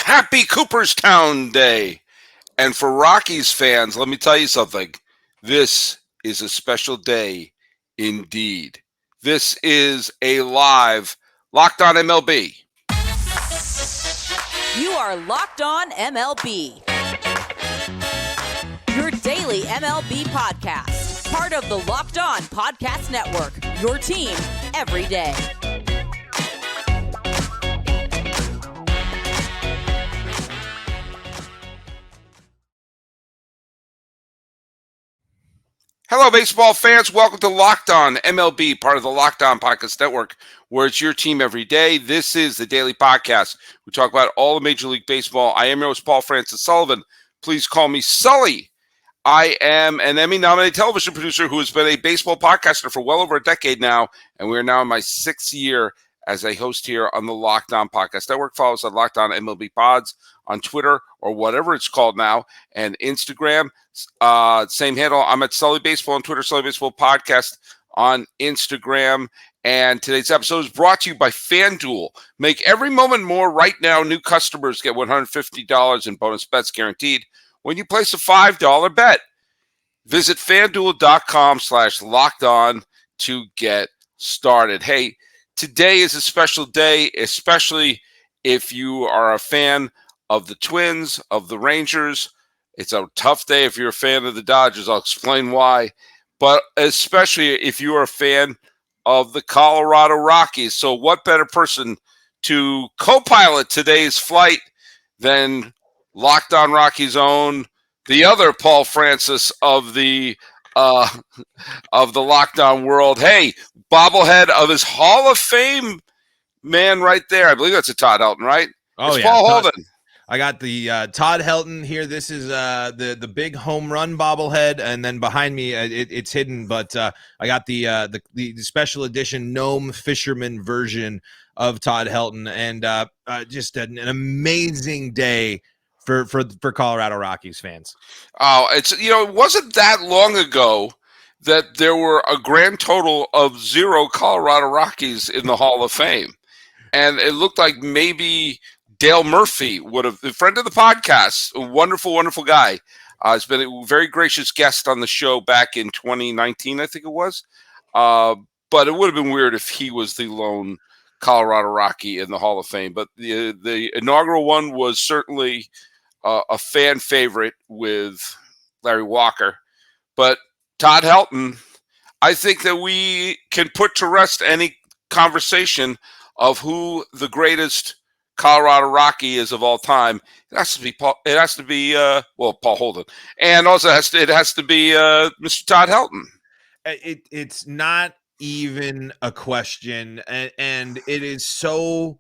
Happy Cooperstown Day. And for Rockies fans, let me tell you something. This is a special day indeed. This is a live Locked On MLB. You are Locked On MLB. Your daily MLB podcast. Part of the Locked On Podcast Network. Your team every day. Hello, baseball fans. Welcome to Locked On MLB, part of the Locked On Podcast Network, where it's your team every day. This is the daily podcast. We talk about all of Major League Baseball. I am your host, Paul Francis Sullivan. Please call me Sully. I am an Emmy-nominated television producer who has been a baseball podcaster for well over a decade now, and we are now in my sixth year as a host here on the Locked On Podcast Network. Follow us on Locked On MLB Pods on Twitter or whatever it's called now, and Instagram. Same handle. I'm at Sully Baseball on Twitter, Sully Baseball Podcast on Instagram. And today's episode is brought to you by FanDuel. Make every moment more. Right now, new customers get $150 in bonus bets guaranteed when you place a $5 bet. Visit FanDuel.com/lockedon to get started. Hey, today is a special day, especially if you are a fan of the Twins, of the Rangers. It's a tough day if you're a fan of the Dodgers. I'll explain why. But especially if you are a fan of the Colorado Rockies. So what better person to co-pilot today's flight than Locked On Rockies' own, the other Paul Francis of the Locked On world. Hey, bobblehead of his Hall of Fame man right there. I believe that's a Todd Helton, right? Oh, it's yeah. Paul Holden. I got the Todd Helton here. This is the big home run bobblehead, and then behind me it's hidden. But I got the special edition gnome fisherman version of Todd Helton, and just an amazing day for Colorado Rockies fans. Oh, it wasn't that long ago that there were a grand total of 0 Colorado Rockies in the Hall of Fame, and it looked like maybe Dale Murphy would have, a friend of the podcast, a wonderful, wonderful guy. Has been a very gracious guest on the show back in 2019, I think it was. But it would have been weird if he was the lone Colorado Rocky in the Hall of Fame. But the inaugural one was certainly a fan favorite with Larry Walker. But Todd Helton, I think that we can put to rest any conversation of who the greatest Colorado Rocky is of all time. It has to be Paul. It has to be Paul Holden, and also it has to be Mr. Todd Helton. It's not even a question, and it is so.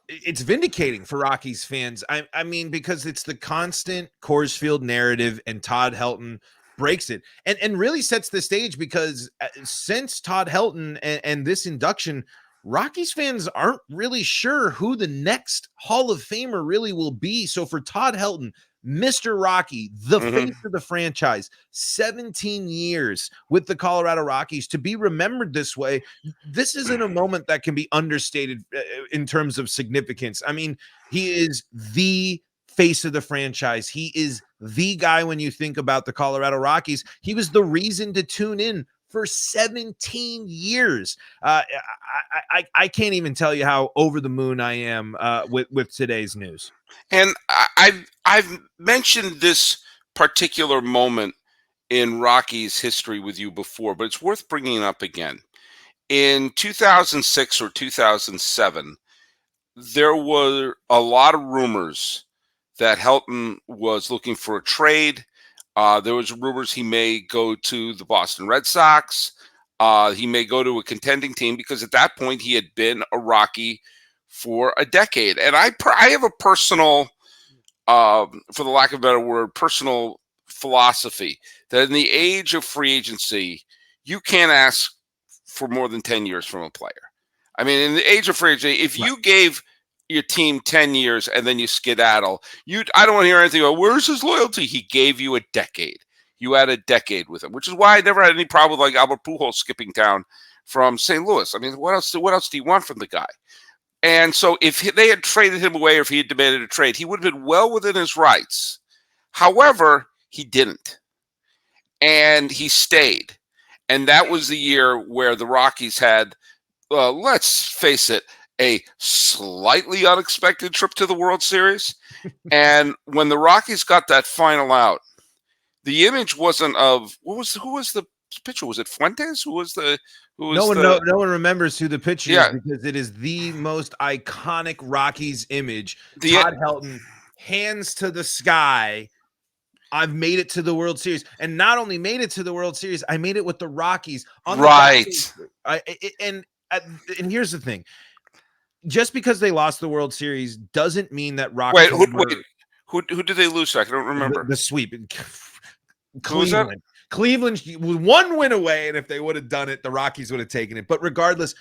It's vindicating for Rockies fans. I mean, because it's the constant Coors Field narrative, and Todd Helton breaks it and really sets the stage, because since Todd Helton and this induction, Rockies fans aren't really sure who the next Hall of Famer really will be. So for Todd Helton, Mr. Rocky, the face of the franchise, 17 years with the Colorado Rockies, to be remembered this way, this isn't a moment that can be understated in terms of significance. I mean, he is the face of the franchise. He is the guy when you think about the Colorado Rockies. He was the reason to tune in for 17 years. I can't even tell you how over the moon I am with today's news. And I've mentioned this particular moment in Rockies history with you before, but it's worth bringing up again. In 2006 or 2007, there were a lot of rumors that Helton was looking for a trade. There was rumors he may go to the Boston Red Sox. He may go to a contending team, because at that point he had been a Rocky for a decade. And I have a personal, for the lack of a better word, personal philosophy that in the age of free agency, you can't ask for more than 10 years from a player. I mean, in the age of free agency, if you gave your team 10 years and then you skedaddle, I don't want to hear anything about where's his loyalty. He gave you a decade. You had a decade with him, which is why I never had any problem with like Albert Pujols skipping town from St. Louis. I mean, what else do you want from the guy? And so if they had traded him away or if he had demanded a trade, he would have been well within his rights. However, he didn't. And he stayed. And that was the year where the Rockies had, let's face it, a slightly unexpected trip to the World Series. And when the Rockies got that final out, the image wasn't of who was the pitcher? Was it Fuentes? No one remembers who the pitcher is because it is the most iconic Rockies image. Todd Helton, hands to the sky. I've made it to the World Series, and not only made it to the World Series, I made it with the Rockies. And here's the thing: just because they lost the World Series doesn't mean that Rockies. Who did they lose to? I don't remember the sweep. Cleveland. Cleveland was one win away, and if they would have done it, the Rockies would have taken it. But regardless,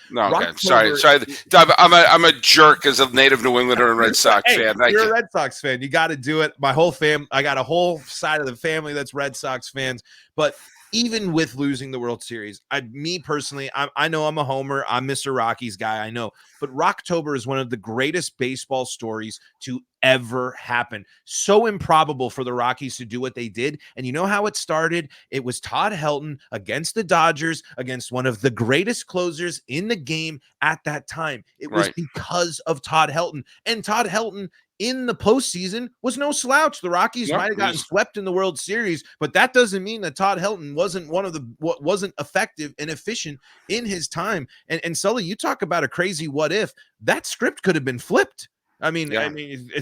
sorry. I'm a jerk as a native New Englander and Red Sox fan. You're a Red Sox fan. You got to do it. My whole I got a whole side of the family that's Red Sox fans. But even with losing the World Series, me personally, I know I'm a homer. I'm Mr. Rockies guy. I know. But Rocktober is one of the greatest baseball stories to ever happen. So improbable for the Rockies to do what they did. And you know how it started? It was Todd Helton against the Dodgers, against one of the greatest closers in the game at that time. It was because of Todd Helton. And Todd Helton in the postseason was no slouch. The Rockies might have gotten swept in the World Series, but that doesn't mean that Todd Helton wasn't effective and efficient in his time. And Sully, you talk about a crazy what if. That script could have been flipped. I mean,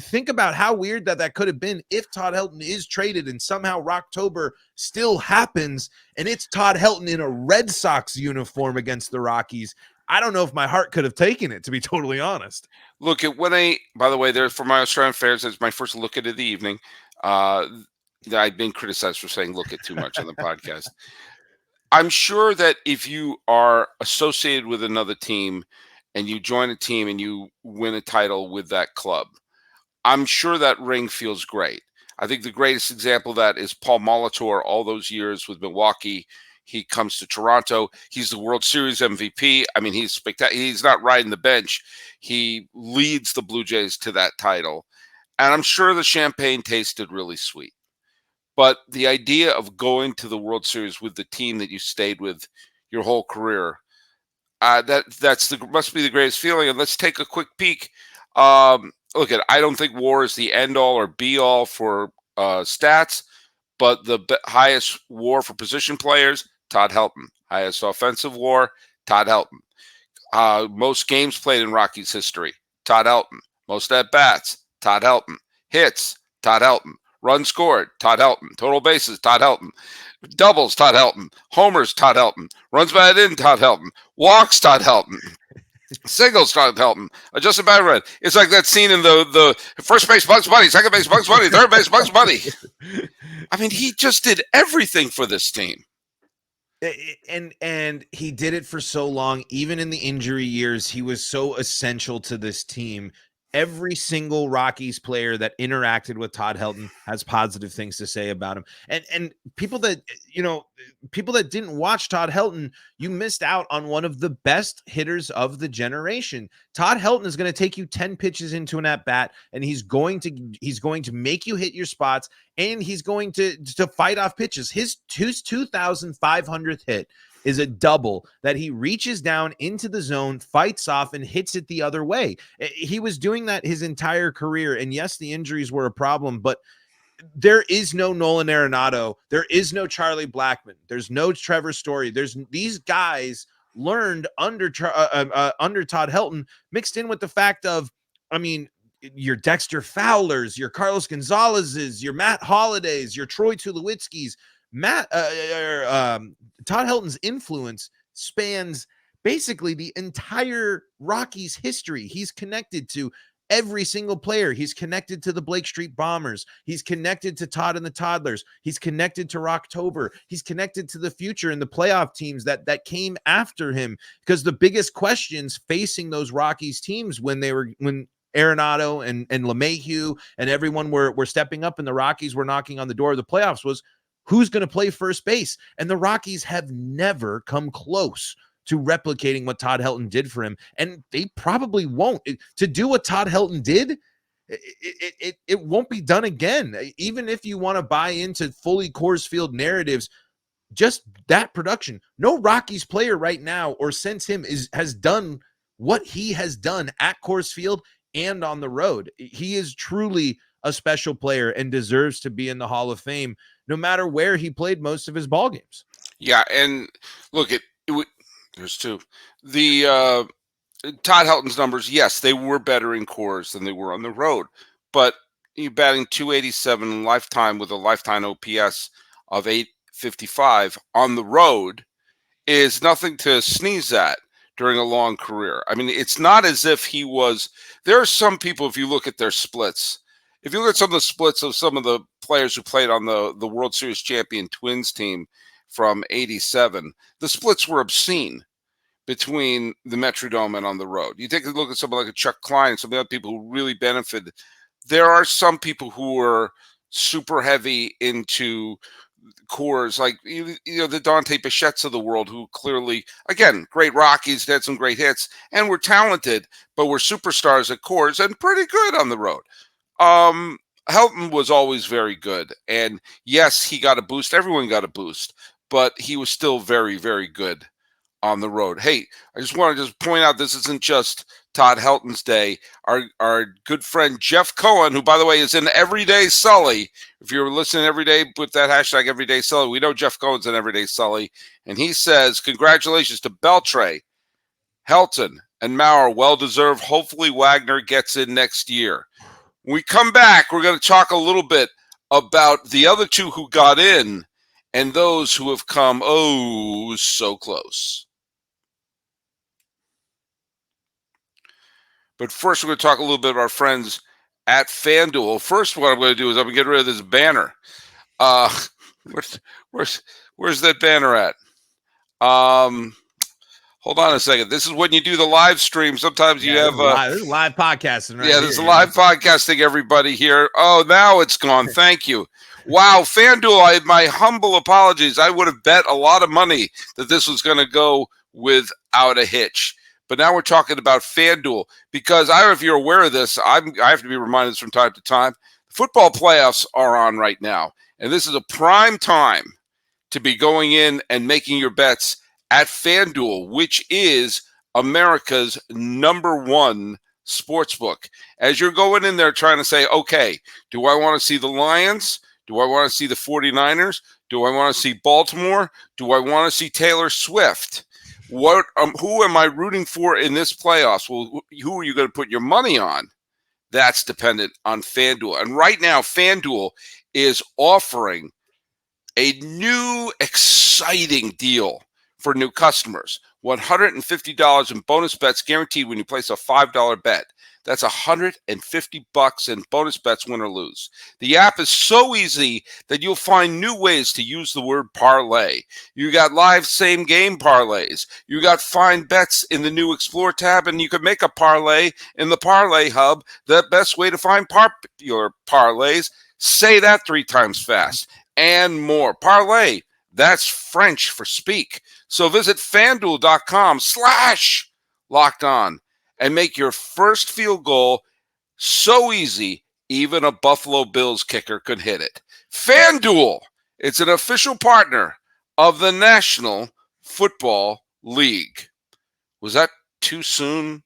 think about how weird that could have been if Todd Helton is traded and somehow Rocktober still happens and it's Todd Helton in a Red Sox uniform against the Rockies. I don't know if my heart could have taken it, to be totally honest. Look, by the way, there for my Australian fans, it's my first look at it of the evening. I've been criticized for saying look at too much on the podcast. I'm sure that if you are associated with another team and you join a team and you win a title with that club, I'm sure that ring feels great. I think the greatest example of that is Paul Molitor all those years with Milwaukee. He comes to Toronto. He's the World Series MVP. I mean, he's spectacular. He's not riding the bench. He leads the Blue Jays to that title. And I'm sure the champagne tasted really sweet. But the idea of going to the World Series with the team that you stayed with your whole career, must be the greatest feeling. And let's take a quick peek. I don't think WAR is the end all or be all for stats, but the highest WAR for position players, Todd Helton. Highest offensive WAR, Todd Helton. Most games played in Rockies history, Todd Helton. Most at-bats, Todd Helton. Hits, Todd Helton. Runs scored, Todd Helton. Total bases, Todd Helton. Doubles, Todd Helton. Homers, Todd Helton. Runs batted in, Todd Helton. Walks, Todd Helton. Singles, Todd Helton. Adjusted batter rate. It's like that scene in the first base, Bugs Bunny. Second base, Bugs Bunny. Third base, Bugs Bunny. I mean, he just did everything for this team. And he did it for so long. Even in the injury years, he was so essential to this team. Every single Rockies player that interacted with Todd Helton has positive things to say about him. And people that didn't watch Todd Helton, you missed out on one of the best hitters of the generation. Todd Helton is going to take you 10 pitches into an at-bat, and he's going to make you hit your spots, and he's going to fight off pitches. His 2,500th hit is a double that he reaches down into the zone, fights off, and hits it the other way. He was doing that his entire career. And yes, the injuries were a problem, but there is no Nolan Arenado. There is no Charlie Blackmon. There's no Trevor Story. These guys learned under Todd Helton, mixed in with the fact of, I mean, your Dexter Fowlers, your Carlos Gonzalez's, your Matt Hollidays, your Troy Tulowitzki's. Todd Helton's influence spans basically the entire Rockies history. He's connected to every single player. He's connected to the Blake Street Bombers. He's connected to Todd and the Toddlers. He's connected to Rocktober. He's connected to the future and the playoff teams that came after him, because the biggest questions facing those Rockies teams when Arenado and LeMahieu and everyone were stepping up and the Rockies were knocking on the door of the playoffs was, who's going to play first base? And the Rockies have never come close to replicating what Todd Helton did for him. And they probably won't. To do what Todd Helton did, it won't be done again. Even if you want to buy into fully Coors Field narratives, just that production. No Rockies player right now or since him has done what he has done at Coors Field and on the road. He is truly a special player and deserves to be in the Hall of Fame, no matter where he played most of his ball games. Yeah, and look, there's two. The Todd Helton's numbers, yes, they were better in Coors than they were on the road, but you batting 287 in lifetime with a lifetime OPS of 855 on the road is nothing to sneeze at during a long career. I mean, it's not as if he was. There are some people, if you look at their splits, if you look at some of the splits of some of the players who played on the World Series champion Twins team from '87, the splits were obscene between the Metrodome and on the road. You take a look at someone like a Chuck Klein and some of the other people who really benefited. There are some people who are super heavy into Coors, like the Dante Bichette's of the world, who clearly, again, great Rockies, had some great hits, and were talented, but were superstars at Coors and pretty good on the road. Helton was always very good, and yes, he got a boost. Everyone got a boost, but he was still very, very good on the road. Hey, I just want to point out this isn't just Todd Helton's day. Our good friend Jeff Cohen, who, by the way, is in Everyday Sully. If you're listening every day with that hashtag Everyday Sully, we know Jeff Cohen's in Everyday Sully. And he says, congratulations to Beltre, Helton, and Maurer. Well-deserved. Hopefully Wagner gets in next year. When we come back, we're going to talk a little bit about the other two who got in and those who have come, oh, so close. But first, we're going to talk a little bit about our friends at FanDuel. First, what I'm going to do is I'm going to get rid of this banner. Where's that banner at? Hold on a second. This is when you do the live stream. Sometimes you have this is live podcasting. Right, there's a live podcasting. Everybody here. Oh, now it's gone. Thank you. Wow, FanDuel. My humble apologies. I would have bet a lot of money that this was going to go without a hitch. But now we're talking about FanDuel because I don't know if you're aware of this. I have to be reminded this from time to time. Football playoffs are on right now, and this is a prime time to be going in and making your bets at FanDuel, which is America's #1 sportsbook. As you're going in there trying to say, okay, do I want to see the Lions? Do I want to see the 49ers? Do I want to see Baltimore? Do I want to see Taylor Swift? Who am I rooting for in this playoffs? Well, who are you going to put your money on? That's dependent on FanDuel. And right now, FanDuel is offering a new exciting deal for new customers. $150 in bonus bets guaranteed when you place a $5 bet. That's $150 in bonus bets, win or lose. The app is so easy that you'll find new ways to use the word parlay. You got live same game parlays. You got find bets in the new Explore tab, and you can make a parlay in the Parlay Hub. The best way to find popular parlays. Say that 3 times fast. And more. Parlay, that's French for speak. So visit FanDuel.com/LockedOn and make your first field goal so easy, even a Buffalo Bills kicker could hit it. FanDuel, it's an official partner of the National Football League. Was that too soon,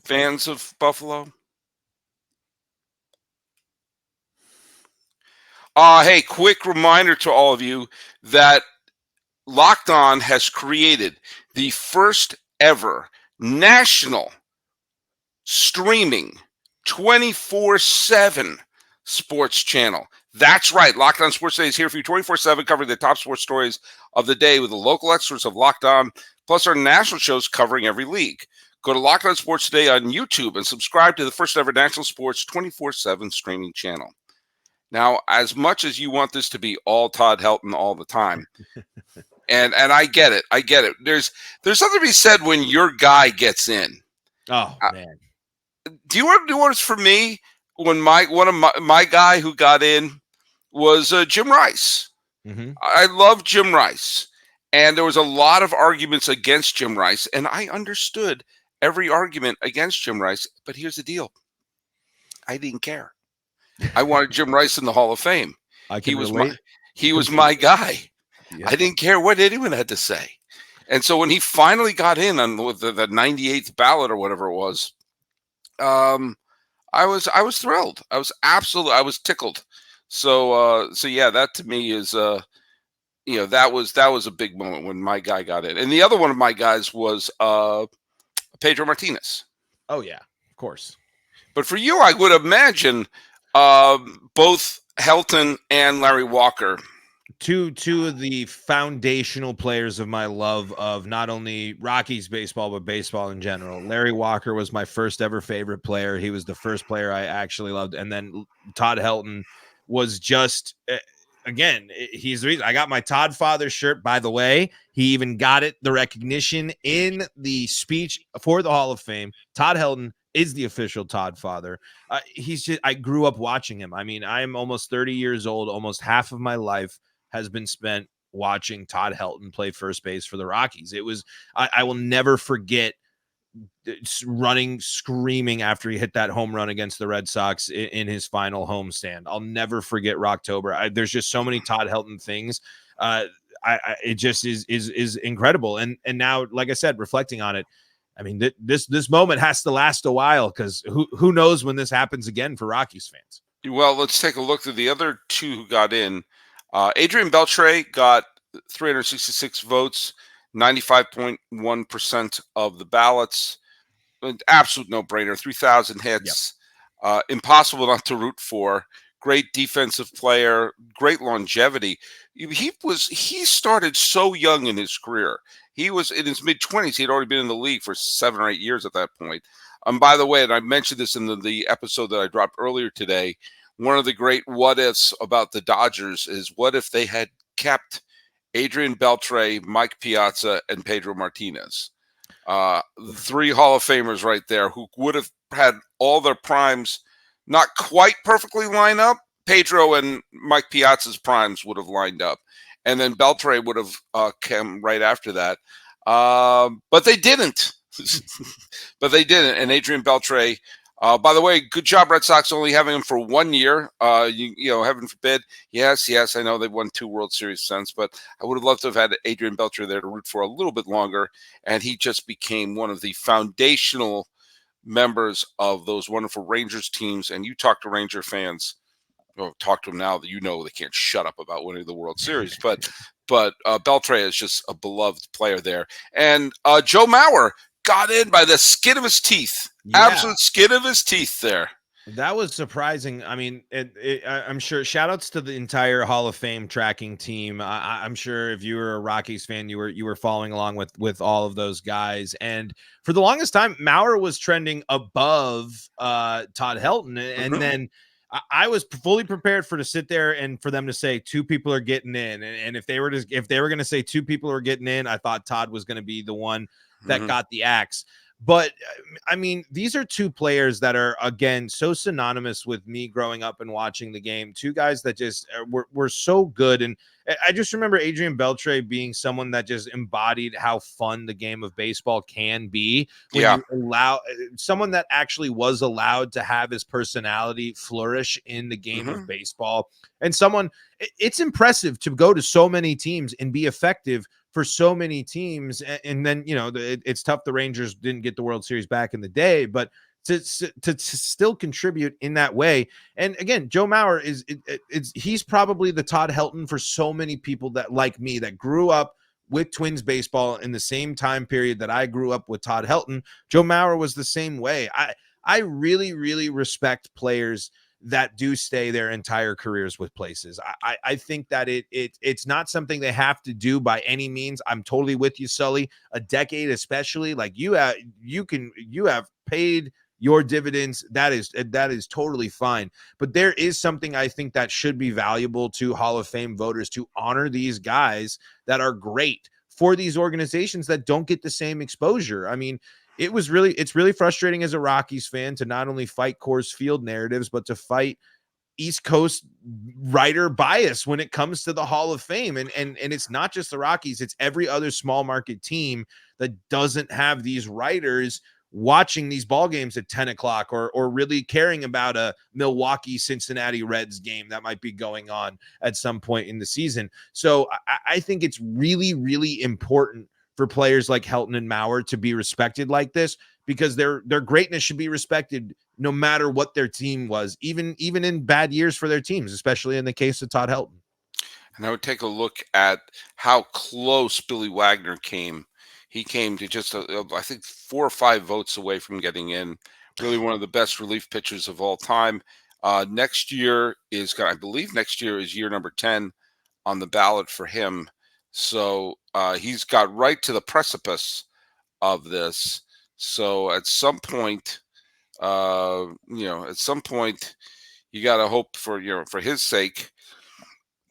fans of Buffalo? Hey, quick reminder to all of you that Locked On has created the first ever national streaming 24/7 sports channel. That's right. Locked On Sports Today is here for you 24/7, covering the top sports stories of the day with the local experts of Locked On, plus our national shows covering every league. Go to Locked On Sports Today on YouTube and subscribe to the first ever national sports 24/7 streaming channel. Now, as much as you want this to be all Todd Helton all the time, and I get it. I get it. There's something to be said when your guy gets in. Oh, man. Do you want to do what it's for me when one of my guy who got in was Jim Rice? Mm-hmm. I love Jim Rice. And there was a lot of arguments against Jim Rice, and I understood every argument against Jim Rice. But here's the deal: I didn't care. I wanted Jim Rice in the Hall of Fame. I He can was relate. he was my guy. Yeah. I didn't care what anyone had to say. And so when he finally got in on the 98th ballot or whatever it was, I was thrilled. I was tickled. So yeah, that to me is that was a big moment when my guy got in. And the other one of my guys was Pedro Martinez. Oh yeah, of course. But for you, I would imagine both Helton and Larry Walker. Two of the foundational players of my love of not only Rockies baseball, but baseball in general. Larry Walker was my first ever favorite player. He was the first player I actually loved. And then Todd Helton was just, again, he's the reason I got my Todd Father shirt, by the way. He even got the recognition in the speech for the Hall of Fame. Todd Helton is the official Todd Father. I grew up watching him. I mean, I'm almost 30 years old. Almost half of my life has been spent watching Todd Helton play first base for the Rockies. It was, I will never forget running, screaming after he hit that home run against the Red Sox in his final homestand. I'll never forget Rocktober. There's just so many Todd Helton things. It just is incredible. And now, like I said, reflecting on it, I mean, this moment has to last a while, because who knows when this happens again for Rockies fans. Well, let's take a look at the other two who got in. Adrian Beltre got 366 votes, 95.1% of the ballots. An absolute no-brainer. 3,000 hits. Yep. Impossible not to root for. Great defensive player. Great longevity. He started so young in his career. He was in his mid-20s. He had already been in the league for 7 or 8 years at that point. By the way, and I mentioned this in the episode that I dropped earlier today, one of the great what-ifs about the Dodgers is, what if they had kept Adrian Beltre, Mike Piazza, and Pedro Martinez? 3 Hall of Famers right there who would have had all their primes not quite perfectly line up. Pedro and Mike Piazza's primes would have lined up, and then Beltre would have come right after that. But they didn't. And Adrian Beltre, by the way, good job, Red Sox, only having him for 1 year. Heaven forbid. Yes, I know they've won 2 World Series since, but I would have loved to have had Adrian Beltre there to root for a little bit longer. And he just became one of the foundational members of those wonderful Rangers teams. And you talk to Ranger fans, talk to them now that they can't shut up about winning the World Series. But Beltre is just a beloved player there. And Joe Mauer got in by the skin of his teeth. Yeah. Absolute skin of his teeth there. That was surprising. I mean, I'm sure, shout outs to the entire Hall of Fame tracking team. I'm sure if you were a Rockies fan, you were following along with all of those guys. And for the longest time, Mauer was trending above Todd Helton. And then I was fully prepared to sit there and for them to say 2 people are getting in. And if they were going to say 2 people are getting in, I thought Todd was going to be the one that got the axe. But I mean, these are 2 players that are, again, so synonymous with me growing up and watching the game. 2 guys that just were so good. And I just remember Adrian Beltre being someone that just embodied how fun the game of baseball can be. When you allow someone that actually was allowed to have his personality flourish in the game of baseball. And it's impressive to go to so many teams and be effective for so many teams. And then, it's tough. The Rangers didn't get the World Series back in the day, but to still contribute in that way. And again, Joe Mauer he's probably the Todd Helton for so many people that, like me, that grew up with Twins baseball in the same time period that I grew up with Todd Helton. Joe Mauer was the same way. I really, really respect players that do stay their entire careers with places. I think that it's not something they have to do by any means. I'm totally with you, Sully. A decade, especially, like you have paid your dividends. That is totally fine. But there is something I think that should be valuable to Hall of Fame voters, to honor these guys that are great for these organizations that don't get the same exposure. I mean, it's really frustrating as a Rockies fan to not only fight Coors Field narratives, but to fight East Coast writer bias when it comes to the Hall of Fame. And it's not just the Rockies, it's every other small market team that doesn't have these writers watching these ball games at 10 o'clock or really caring about a Milwaukee Cincinnati Reds game that might be going on at some point in the season. So I think it's really, really important for players like Helton and Mauer to be respected like this, because their greatness should be respected no matter what their team was, even in bad years for their teams, especially in the case of Todd Helton. And I would take a look at how close Billy Wagner came. He came to just, I think, 4 or 5 votes away from getting in. Really one of the best relief pitchers of all time. Next year is, I believe next year is year number 10 on the ballot for him. So he's got right to the precipice of this. So at some point, you got to hope for his sake,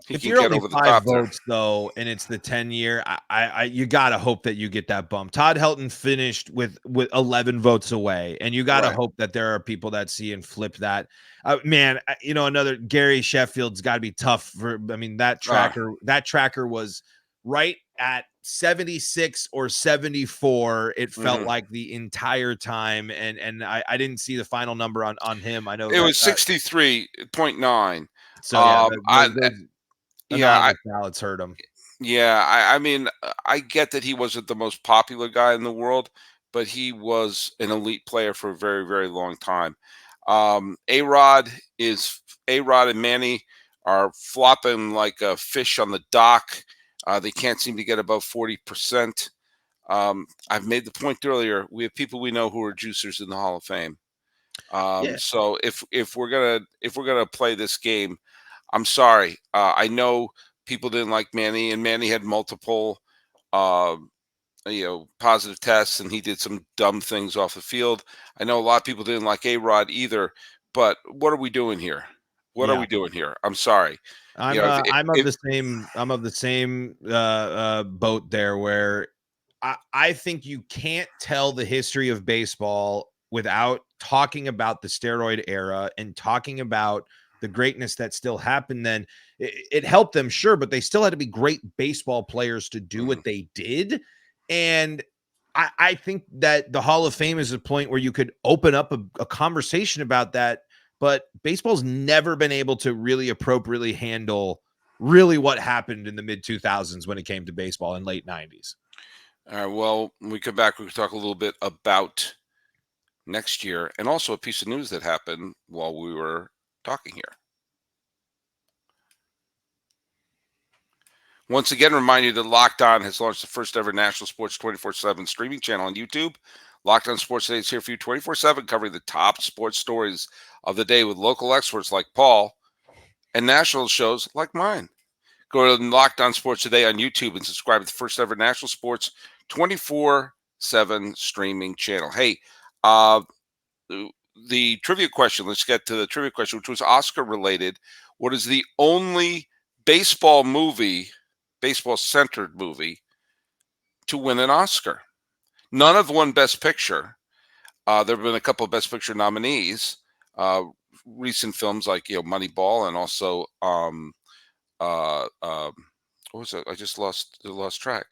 he if can you're get only over the 5 top there. votes though, and it's the 10-year, you gotta hope that you get that bump. Todd Helton finished with 11 votes away, and you gotta Right. hope that there are people that see and flip that. Man, another Gary Sheffield's got to be tough for. I mean, that tracker was right at 76 or 74. It felt like the entire time, and I didn't see the final number on him. I know It was 63.9. so I those yeah, anonymous ballots hurt him. I mean, I get that he wasn't the most popular guy in the world, but he was an elite player for a very, very long time. A-Rod and Manny are flopping like a fish on the dock. They can't seem to get above 40%. I've made the point earlier. We have people we know who are juicers in the Hall of Fame. So if we're gonna play this game, I'm sorry. I know people didn't like Manny, and Manny had multiple, positive tests, and he did some dumb things off the field. I know a lot of people didn't like A-Rod either. But what are we doing here? What are we doing here? I'm sorry. I'm of the same boat there, where I think you can't tell the history of baseball without talking about the steroid era and talking about the greatness that still happened then. It helped them, sure, but they still had to be great baseball players to do what they did. And I think that the Hall of Fame is a point where you could open up a conversation about that. But baseball's never been able to really appropriately handle really what happened in the mid-2000s when it came to baseball in late 90s. All right, well, when we come back, we can talk a little bit about next year and also a piece of news that happened while we were talking here. Once again, remind you that Locked On has launched the first ever national sports 24/7 streaming channel on YouTube. Locked On Sports Today is here for you 24/7, covering the top sports stories of the day with local experts like Paul and national shows like mine. Go to Locked On Sports Today on YouTube and subscribe to the first ever national sports 24/7 streaming channel. Hey, the trivia question, let's get to the trivia question, which was Oscar related. What is the only baseball-centered movie to win an Oscar? None have won Best Picture. There have been a couple of Best Picture nominees. Recent films like Moneyball, and also what was it? I just lost track.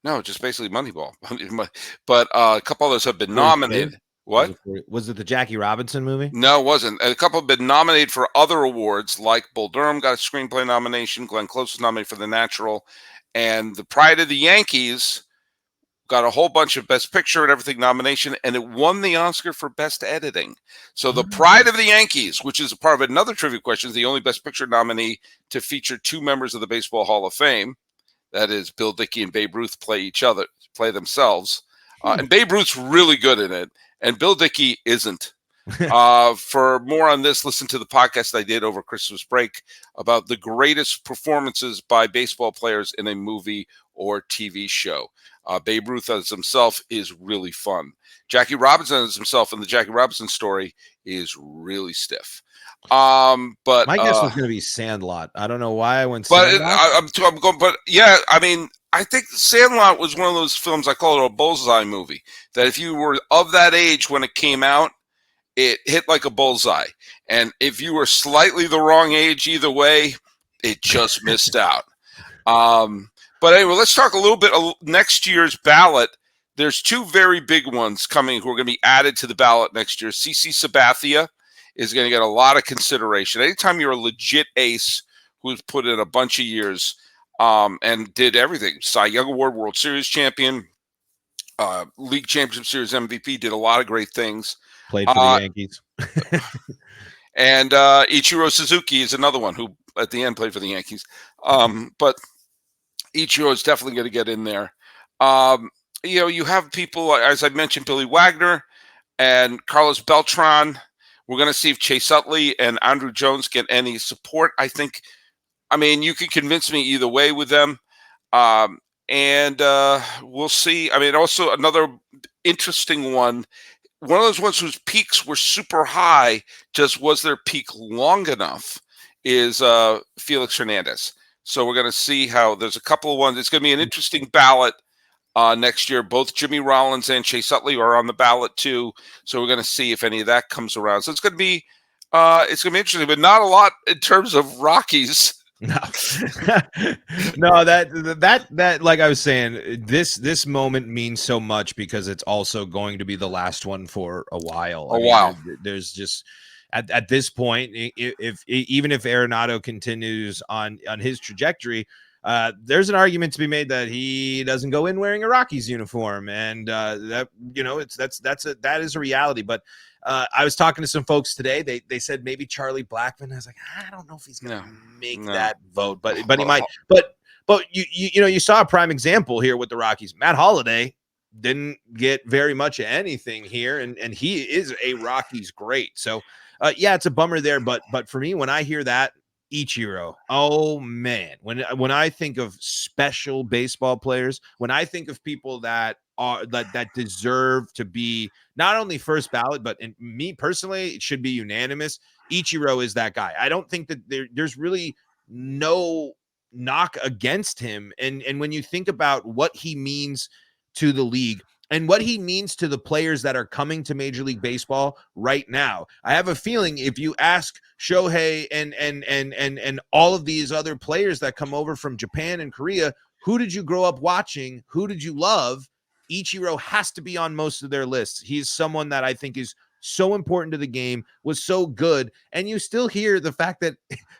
No, just basically Moneyball. But a couple others have been nominated. What? Was it the Jackie Robinson movie? No, it wasn't. A couple have been nominated for other awards, like Bull Durham got a screenplay nomination. Glenn Close was nominated for The Natural. And The Pride of the Yankees got a whole bunch of Best Picture and everything nomination, and it won the Oscar for Best Editing. So The Pride of the Yankees, which is a part of another trivia question, is the only Best Picture nominee to feature 2 members of the Baseball Hall of Fame. That is, Bill Dickey and Babe Ruth play themselves. And Babe Ruth's really good in it, and Bill Dickey isn't. For more on this, listen to the podcast I did over Christmas break about the greatest performances by baseball players in a movie or TV show. Babe Ruth as himself is really fun. Jackie Robinson as himself in the Jackie Robinson story is really stiff. But my guess was going to be Sandlot. I don't know why I went Sandlot. Sandlot. But yeah, I mean, I think Sandlot was one of those films, I call it a bullseye movie, that if you were of that age when it came out it hit like a bullseye. And if you were slightly the wrong age either way, it just missed out. But anyway, let's talk a little bit of next year's ballot. There's two very big ones coming who are going to be added to the ballot next year. CC Sabathia is going to get a lot of consideration. Anytime you're a legit ace who's put in a bunch of years and did everything, Cy Young Award, World Series champion, League Championship Series MVP, did a lot of great things. Played for the Yankees. And Ichiro Suzuki is another one who at the end played for the Yankees. But Ichiro is definitely going to get in there. You have people, as I mentioned, Billy Wagner and Carlos Beltran. We're going to see if Chase Utley and Andrew Jones get any support. I mean, you can convince me either way with them. And we'll see. I mean, also another interesting one of those ones whose peaks were super high, just was their peak long enough, is Felix Hernandez. So we're going to see how there's a couple of ones. It's going to be an interesting ballot next year. Both Jimmy Rollins and Chase Utley are on the ballot too. So we're going to see if any of that comes around. So it's going to be interesting, but not a lot in terms of Rockies. No, no, that like I was saying, this moment means so much because it's also going to be the last one for a while. I mean, there's just at this point, even if Arenado continues on his trajectory, there's an argument to be made that he doesn't go in wearing a Rockies uniform, and that that is a reality. But I was talking to some folks today. They said maybe Charlie Blackmon. I was like, I don't know if he's going to make that vote, but he might. But you saw a prime example here with the Rockies. Matt Holliday didn't get very much of anything here, and he is a Rockies great. So it's a bummer there. But for me, when I hear that, Ichiro, oh man, when I think of special baseball players, when I think of people that deserve to be not only first ballot, but in me personally, it should be unanimous. Ichiro is that guy. I don't think that there's really no knock against him. And when you think about what he means to the league and what he means to the players that are coming to Major League Baseball right now, I have a feeling if you ask Shohei and all of these other players that come over from Japan and Korea, who did you grow up watching? Who did you love? Ichiro has to be on most of their lists. He's someone that I think is so important to the game, was so good. And you still hear the fact that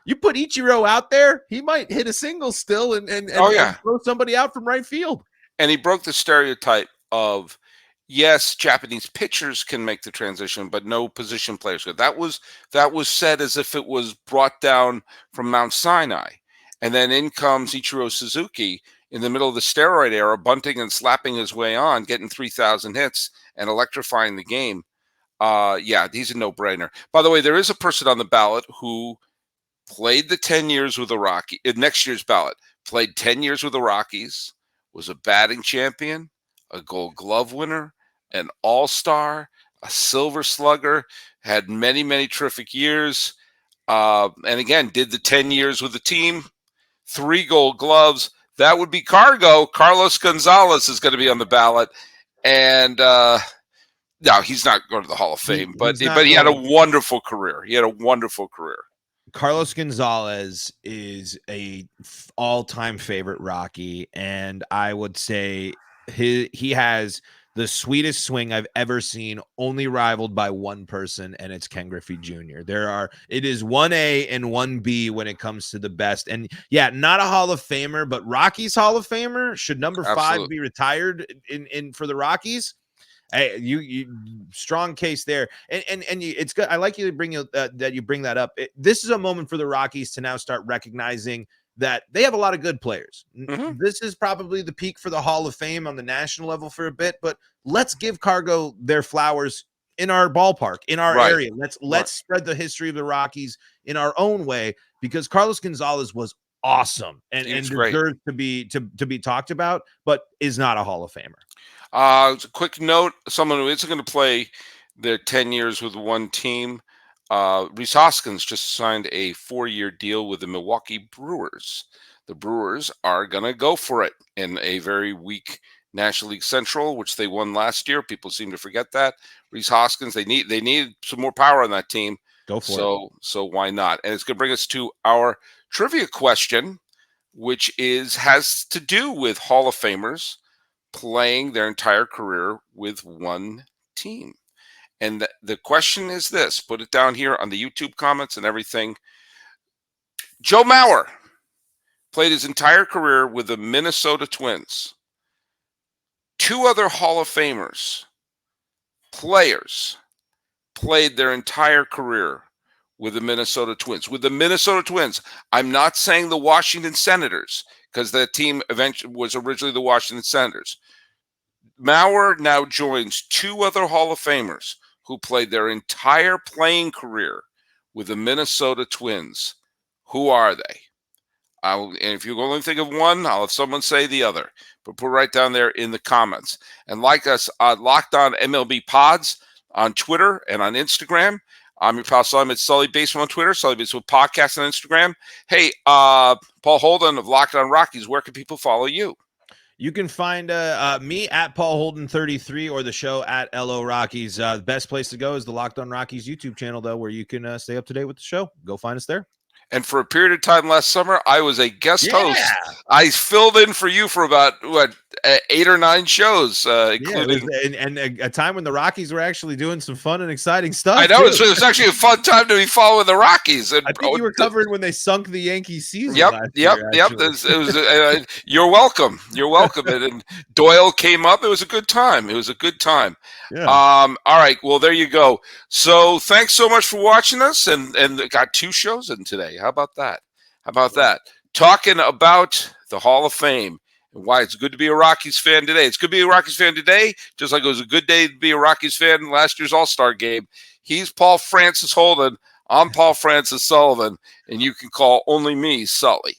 you put Ichiro out there, he might hit a single still and throw somebody out from right field. And he broke the stereotype of, yes, Japanese pitchers can make the transition, but no position players could. That was said as if it was brought down from Mount Sinai. And then in comes Ichiro Suzuki in the middle of the steroid era, bunting and slapping his way on, getting 3,000 hits and electrifying the game. He's a no-brainer. By the way, there is a person on the ballot who played the 10 years with the Rockies. Next year's ballot, played 10 years with the Rockies, was a batting champion, a Gold Glove winner, an All-Star, a Silver Slugger, had many, many terrific years, and again, did the 10 years with the team, 3 Gold Gloves. That would be Cargo. Carlos Gonzalez is going to be on the ballot, and no, he's not going to the Hall of Fame, but he had a wonderful career. Carlos Gonzalez is a all-time favorite Rocky, and I would say he has the sweetest swing I've ever seen, only rivaled by one person, and it's Ken Griffey Jr. It is 1A and 1B when it comes to the best. And not a Hall of Famer, but Rockies Hall of Famer. Should number 5 be retired in for the Rockies? Hey, you strong case there, and it's good. I like you to bring that you bring that up. This is a moment for the Rockies to now start recognizing that they have a lot of good players. Mm-hmm. This is probably the peak for the Hall of Fame on the national level for a bit, but let's give Cargo their flowers in our ballpark, in our area. Let's spread the history of the Rockies in our own way, because Carlos Gonzalez was awesome and deserves to be talked about, but is not a Hall of Famer. A quick note, someone who isn't going to play their 10 years with one team, Rhys Hoskins just signed a 4-year deal with the Milwaukee Brewers. The Brewers are going to go for it in a very weak National League Central, which they won last year. People seem to forget that. Rhys Hoskins, they need some more power on that team. Go for it. So why not? And it's going to bring us to our trivia question, which has to do with Hall of Famers playing their entire career with one team. And the question is this, put it down here on the YouTube comments and everything. Joe Mauer played his entire career with the Minnesota Twins. Two other Hall of Famers, players, played their entire career with the Minnesota Twins. With the Minnesota Twins. I'm not saying the Washington Senators, because that team eventually was originally the Washington Senators. Mauer now joins two other Hall of Famers who played their entire playing career with the Minnesota Twins. Who are they? And if you only think of one, I'll have someone say the other. But put it right down there in the comments. And like us on Locked On MLB Pods on Twitter and on Instagram. I'm your pal Sully. It's Sully Basement on Twitter, Sully Basement Podcast on Instagram. Hey, Paul Holden of Locked On Rockies, where can people follow you? You can find me at Paul Holden 33 or the show at LO Rockies. The best place to go is the Locked On Rockies YouTube channel, though, where you can stay up to date with the show. Go find us there. And for a period of time last summer, I was a guest host. I filled in for you for about 8 or 9 shows, including and a time when the Rockies were actually doing some fun and exciting stuff. I know it was actually a fun time to be following the Rockies. And I think you were covering when they sunk the Yankees season. Yep. It was. You're welcome. You're welcome. And Doyle came up. It was a good time. Yeah. All right. Well, there you go. So thanks so much for watching us, and got 2 shows in today. How about that? Talking about the Hall of Fame and why it's good to be a Rockies fan today. It's good to be a Rockies fan today, just like it was a good day to be a Rockies fan in last year's All-Star game. He's Paul Francis Holden. I'm Paul Francis Sullivan, and you can call only me Sully.